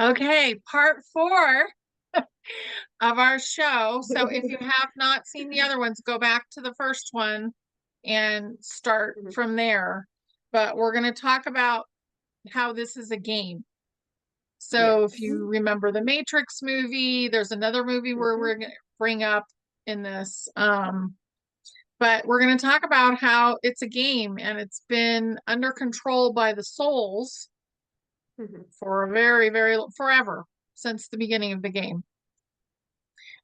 Okay, part 4 of our show. So if you have not seen the other ones, go back to the first one and start from there. But we're going to talk about how this is a game. So if you remember the Matrix movie, there's another movie where we're going to bring up in this. But we're going to talk about how it's a game and it's been under control by the souls for a very forever since the beginning of the game.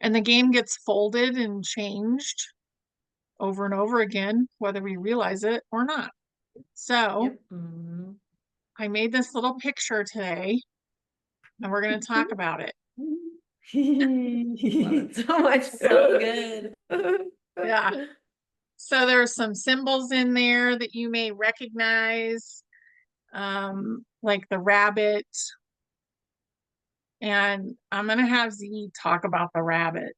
And the game gets folded and changed over and over again, whether we realize it or not. So I made this little picture today and we're going to talk about it. So much. So good. Yeah. So there's some symbols in there that you may recognize, like the rabbit. And I'm going to have Z talk about the rabbit.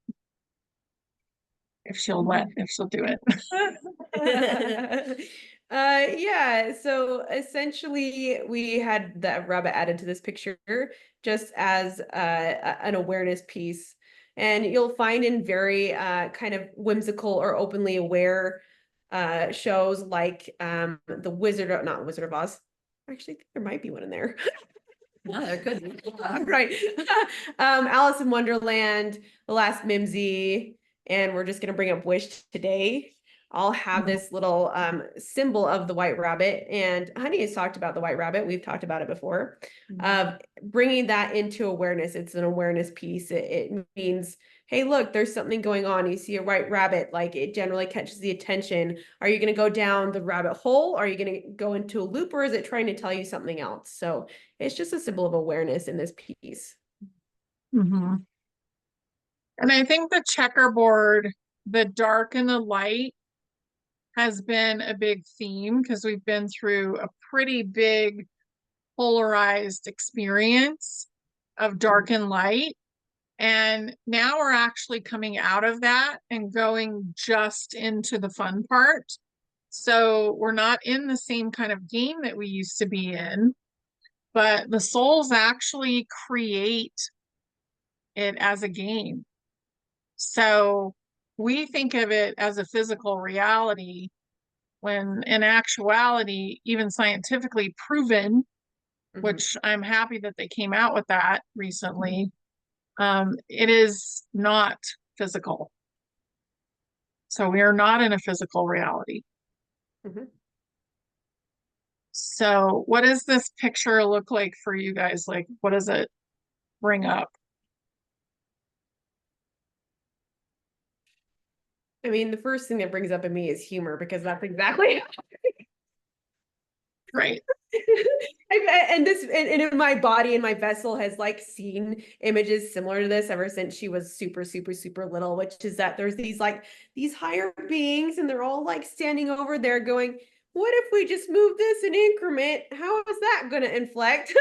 If she'll do it. Yeah, so essentially we had that rabbit added to this picture just as an awareness piece. And you'll find in very kind of whimsical or openly aware shows like not Wizard of Oz. Actually, I think there might be one in there. No, there could be. Right. Alice in Wonderland, The Last Mimsy, and we're just going to bring up Wish today. I'll have this little symbol of the white rabbit, and Honey has talked about the white rabbit. We've talked about it before. Bringing that into awareness. It's an awareness piece. It means, hey, look, there's something going on. You see a white rabbit, like it generally catches the attention. Are you going to go down the rabbit hole? Are you going to go into a loop, or is it trying to tell you something else? So it's just a symbol of awareness in this piece. And I think the checkerboard, the dark and the light, has been a big theme because we've been through a pretty big polarized experience of dark and light. And now we're actually coming out of that and going just into the fun part. So we're not in the same kind of game that we used to be in, but the souls actually create it as a game. So we think of it as a physical reality when in actuality, even scientifically proven, which I'm happy that they came out with that recently, it is not physical. So we are not in a physical reality. So what does this picture look like for you guys? Like, what does it bring up? I mean, the first thing that brings up in me is humor, because that's exactly right. And in my body and my vessel has like seen images similar to this ever since she was super little, which is that there's these higher beings and they're all like standing over there going, what if we just move this an increment? How is that going to inflect?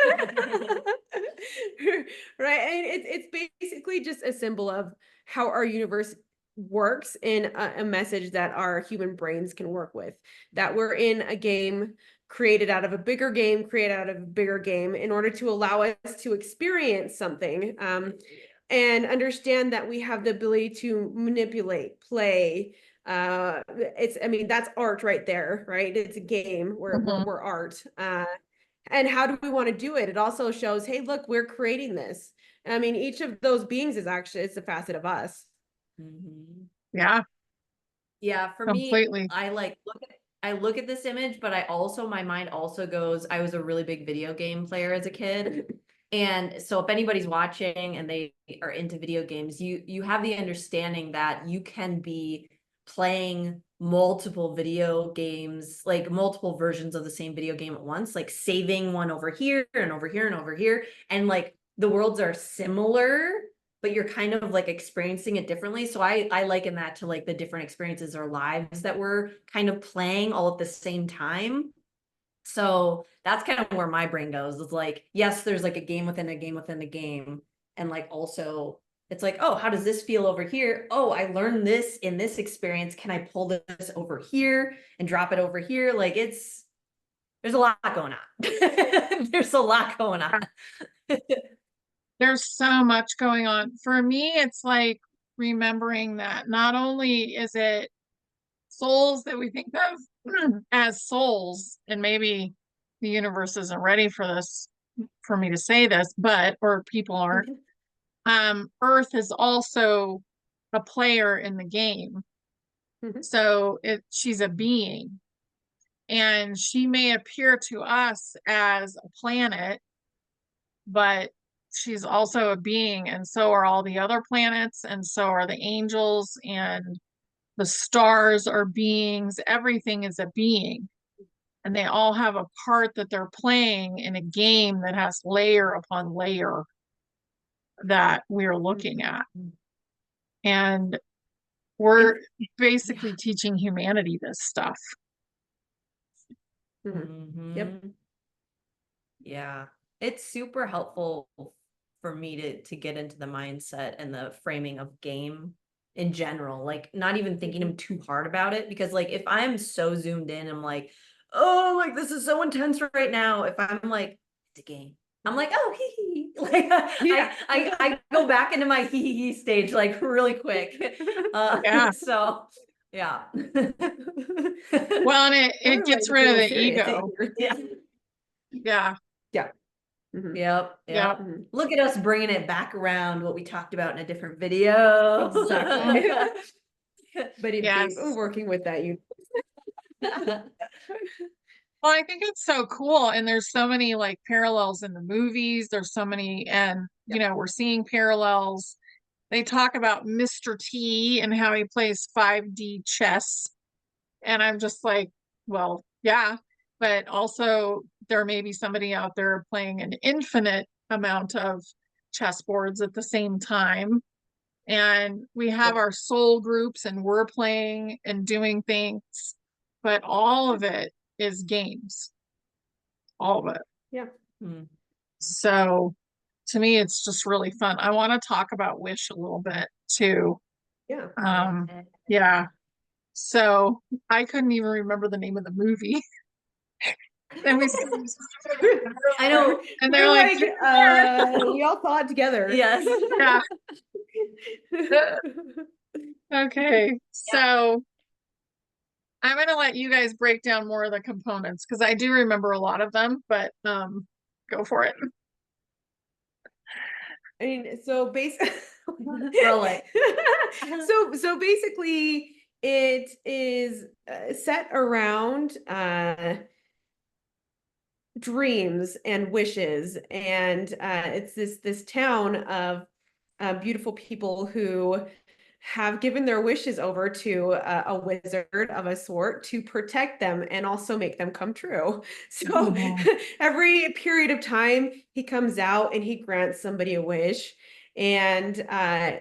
Right. And it's basically just a symbol of how our universe works in a message that our human brains can work with, that we're in a game created out of a bigger game, in order to allow us to experience something and understand that we have the ability to manipulate, play. I mean, that's art right there, right? It's a game. We're art. And how do we want to do it? It also shows, hey, look, we're creating this. I mean, each of those beings it's a facet of us. Yeah. Yeah, for completely. me, I look at this image, but my mind also goes, I was a really big video game player as a kid. And so if anybody's watching and they are into video games, you have the understanding that you can be playing multiple video games, like multiple versions of the same video game at once, like saving one over here and over here and over here. And like the worlds are similar, but you're kind of like experiencing it differently. So I liken that to like the different experiences or lives that we're kind of playing all at the same time. So that's kind of where my brain goes. It's like, yes, there's like a game within a game within a game. And like, also it's like, oh, how does this feel over here? Oh, I learned this in this experience. Can I pull this over here and drop it over here? Like there's a lot going on. There's a lot going on. there's so much going on. For me, it's like remembering that not only is it souls that we think of as souls, and maybe the universe isn't ready for this, for me to say this, but, or people aren't. Earth is also a player in the game. Mhm. So she's a being, and she may appear to us as a planet, but she's also a being, and so are all the other planets, and so are the angels, and the stars are beings. Everything is a being, and they all have a part that they're playing in a game that has layer upon layer that we're looking at. And we're basically teaching humanity this stuff. Yep. Yeah, it's super helpful for me to get into the mindset and the framing of game in general, like not even thinking too hard about it, because like if I'm so zoomed in, I'm like, oh, like this is so intense right now. If I'm like, it's a game, I'm like, oh, hee hee. Like Yeah. I go back into my hee hee hee stage like really quick. Yeah. So yeah. Well, and it Otherwise, gets it's a rid of little the serious. ego. Yeah. Yeah. Yeah. Mhm. Yep. Yep. Mhm. Look at us bringing it back around what we talked about in a different video. Exactly. But Yes. working with that, you. Well, I think it's so cool. And there's so many like parallels in the movies. There's so many, and you know, we're seeing parallels. They talk about Mr. T and how he plays 5D chess. And I'm just like, well, yeah, but also there may be somebody out there playing an infinite amount of chessboards at the same time. And we have our soul groups and we're playing and doing things, but all of it is games. All of it. Yeah. So to me, it's just really fun. I want to talk about Wish a little bit too. Yeah. Yeah. So I couldn't even remember the name of the movie. And we I know. and We're they're like, we all saw it together. Yes. yeah. Okay. So I'm going to let you guys break down more of the components because I do remember a lot of them, but go for it. I mean, so basically, Roll it. so basically, it is set around dreams and wishes, and it's this town of beautiful people who have given their wishes over to a wizard of a sort to protect them and also make them come true. So every period of time, he comes out and he grants somebody a wish. And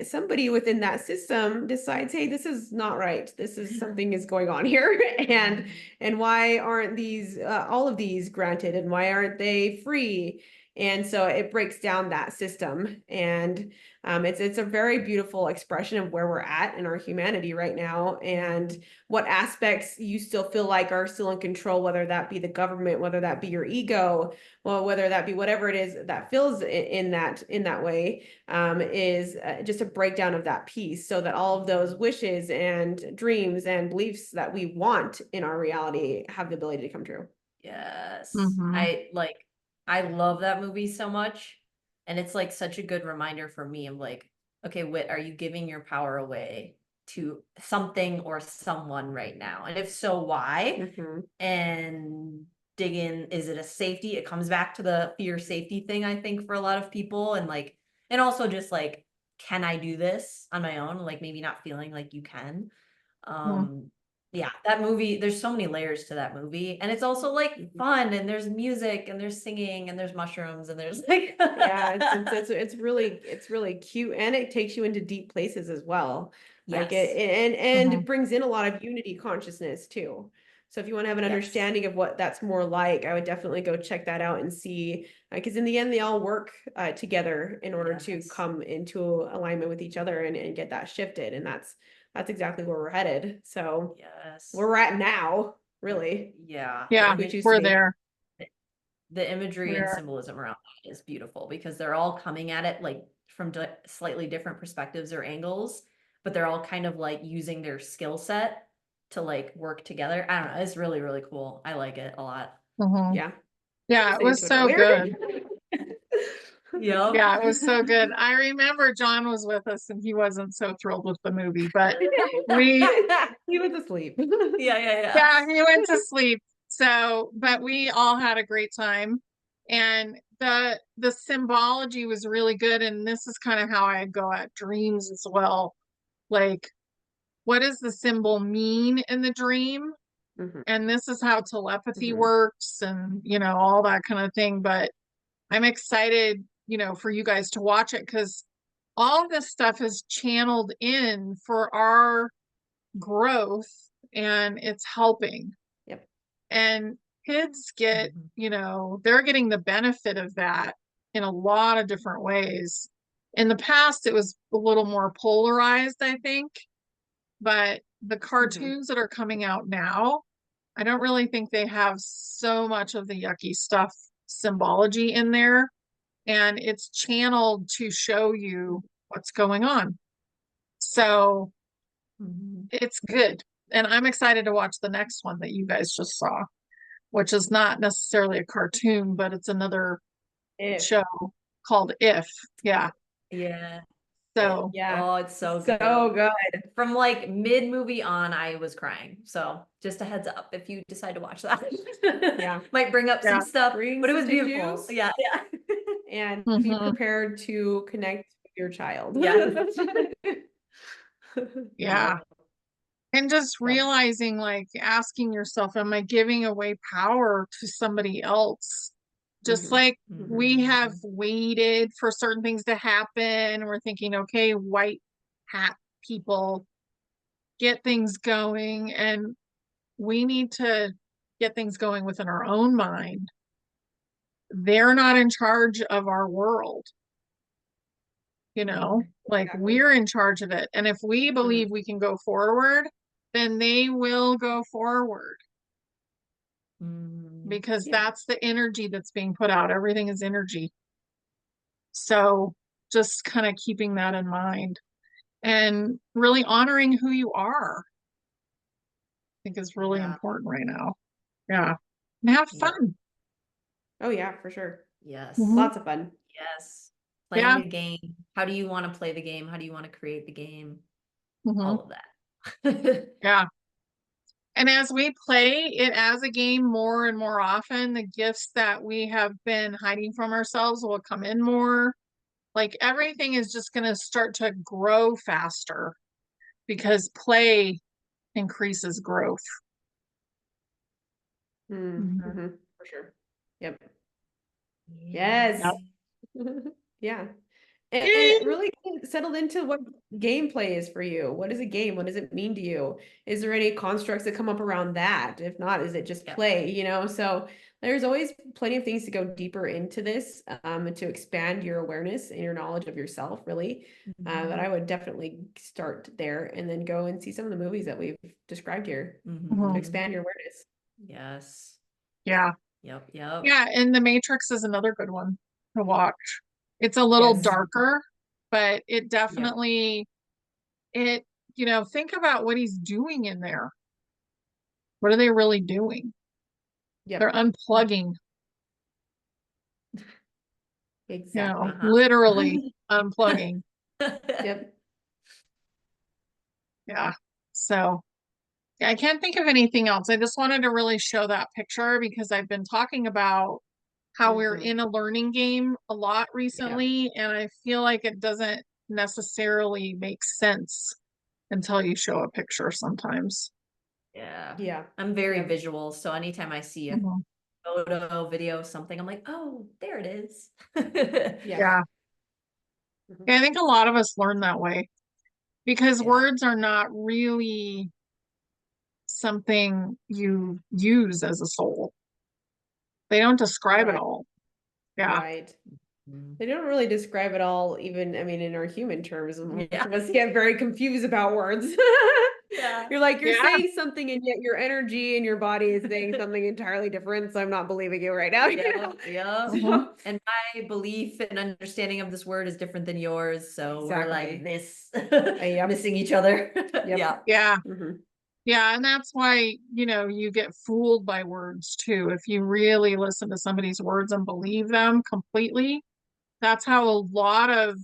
somebody within that system decides, hey, this is not right. This is something is going on here. And why aren't these all of these granted? And why aren't they free? And so it breaks down that system. And it's a very beautiful expression of where we're at in our humanity right now, and what aspects you still feel like are still in control, whether that be the government, whether that be your ego, well, whether that be whatever it is that feels in that way, is just a breakdown of that piece, so that all of those wishes and dreams and beliefs that we want in our reality have the ability to come true. Yes. Mhm. I love that movie so much. And it's like such a good reminder for me of like, okay, Whit, are you giving your power away to something or someone right now? And if so, why? And dig in, is it a safety? It comes back to the fear safety thing, I think, for a lot of people. And like, and also just like, can I do this on my own? Like maybe not feeling like you can. Yeah, that movie, there's so many layers to that movie, and it's also like fun, and there's music and there's singing and there's mushrooms and there's like Yeah, it's really cute, and it takes you into deep places as well. Like Yes. and it brings in a lot of unity consciousness too. So if you want to have an Yes. understanding of what that's more like, I would definitely go check that out and see, because in the end they all work together in order to Yes. come into alignment with each other and get that shifted, and that's exactly where we're headed. So Yes. where we're at now, really. Yeah. Yeah, we choose to we're be. there. The imagery and Where, symbolism around that is beautiful because they're all coming at it like from slightly different perspectives or angles, but they're all kind of like using their skill set to like work together. I don't know. It's really, really cool. I like it a lot. mhm. Yeah. Yeah, it Stay was into it so earlier. good. Yep. Yeah, it was so good. I remember John was with us and he wasn't so thrilled with the movie, but we, He was asleep. yeah, he went to sleep. So, but we all had a great time. And the symbology was really good. And this is kind of how I go at dreams as well. Like, what does the symbol mean in the dream? Mhm. And this is how telepathy Mhm. works and, all that kind of thing. But I'm excited, for you guys to watch it because all this stuff is channeled in for our growth and it's helping. Yep. And kids get, they're getting the benefit of that in a lot of different ways. In the past, it was a little more polarized, I think, but the cartoons that are coming out now, I don't really think they have so much of the yucky stuff symbology in there. And it's channeled to show you what's going on. So it's good. And I'm excited to watch the next one that you guys just saw, which is not necessarily a cartoon, but it's another show called If. Yeah. Yeah. So, Yeah. Oh, it's so So good. good. From like mid movie on, I was crying. So just a heads up if you decide to watch that. Yeah. Might bring up some Yeah. stuff, Bring but it was some beautiful. tissues. Yeah. Yeah. And be Mhm. prepared to connect with your child. Yes. Yeah. And just Yeah. realizing, like, asking yourself, am I giving away power to somebody else? Just Mhm. like we have waited for certain things to happen. We're thinking, okay, white hat people, get things going. And we need to get things going within our own mind. They're not in charge of our world, like Exactly. we're in charge of it. And if we believe we can go forward, then they will go forward because Yeah. that's the energy that's being put out. Everything is energy. So just kind of keeping that in mind and really honoring who you are, I think is really Yeah. important right now. Yeah. And have Yeah. fun. Oh yeah, for sure. Yes. Mhm. Lots of fun. Yes. Playing Yeah. the game. How do you want to play the game? How do you want to create the game? Mhm. All of that. Yeah. And as we play it as a game more and more often, the gifts that we have been hiding from ourselves will come in more. Like everything is just going to start to grow faster because play increases growth. Mm-hmm. For sure. Yep. Yes. Yep. Yeah. Yay! And really settled into what gameplay is for you. What is a game? What does it mean to you? Is there any constructs that come up around that? If not, is it just play, So there's always plenty of things to go deeper into this, to expand your awareness and your knowledge of yourself, really. But I would definitely start there and then go and see some of the movies that we've described here to expand your awareness. Yes. Yeah. Yep. Yep. Yeah. And The Matrix is another good one to watch. It's a little darker, but it definitely, think about what he's doing in there. What are they really doing? Yep. They're unplugging, Exactly. literally unplugging. Yep. Yeah. So I can't think of anything else. I just wanted to really show that picture because I've been talking about how we're in a learning game a lot recently, and I feel like it doesn't necessarily make sense until you show a picture sometimes. Yeah. Yeah. I'm very visual, so anytime I see a Mhm. photo, video, something, I'm like, oh, there it is. Yeah. I think a lot of us learn that way because words are not really something you use as a soul. They don't describe it all. Yeah. Right. They don't really describe it all, even, in our human terms. Most of us Yeah. get very confused about words. Yeah. You're like, you're Yeah. saying something and yet your energy and your body is saying something entirely different. So I'm not believing you right now. Yeah, yeah. Mhm. And my belief and understanding of this word is different than yours. So we're like Exactly. Yep. missing each other. Yep. Yeah. Yeah. Mhm. Yeah. And that's why, you get fooled by words too. If you really listen to somebody's words and believe them completely, that's how a lot of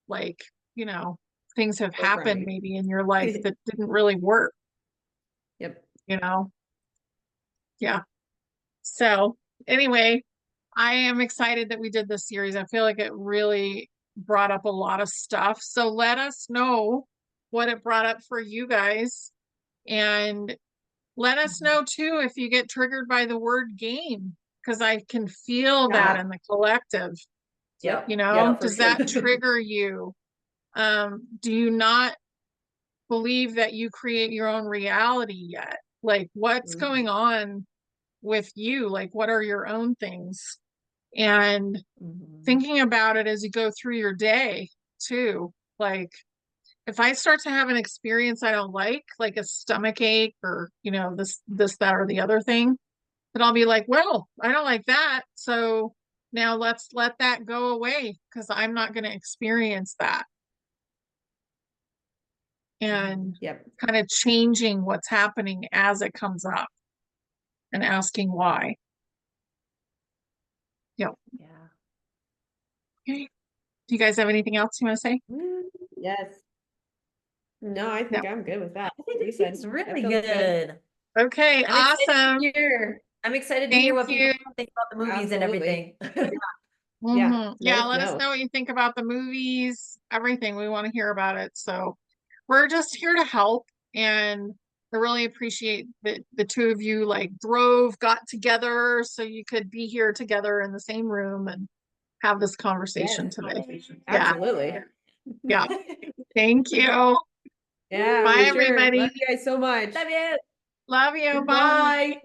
like, things have Work around happened you. maybe in your life that didn't really work, Yep. Yeah. So anyway, I am excited that we did this series. I feel like it really brought up a lot of stuff. So let us know what it brought up for you guys. And let us know too if you get triggered by the word game, because I can feel that Yeah. in the collective. Yep. Yeah, for Does sure. that trigger you? Do you not believe that you create your own reality yet? Like, what's going on with you? Like, what are your own things? And Mhm. thinking about it as you go through your day too. Like, if I start to have an experience I don't like a stomach ache or, this, that, or the other thing, then I'll be like, well, I don't like that. So now let's let that go away because I'm not going to experience that. And Yep. kind of changing what's happening as it comes up and asking why. Yep. Yeah. Okay. Do you guys have anything else you want to say? Yes. No, I think I'm good with that. I think You said it's that really feels good. Okay, I'm excited to awesome. Here. I'm excited to Thank hear what people you. think about the movies and Absolutely. everything. Yeah. Yeah, Let us let us know. know what you think about the movies, everything. We want to hear about it. So we're just here to help. And I really appreciate that the two of you got together so you could be here together in the same room and have this conversation Yes. today. Yeah. Absolutely. Yeah. Thank you. Yeah, Bye, for sure. everybody. Love you guys so much. Love you. Love you. Bye. Bye.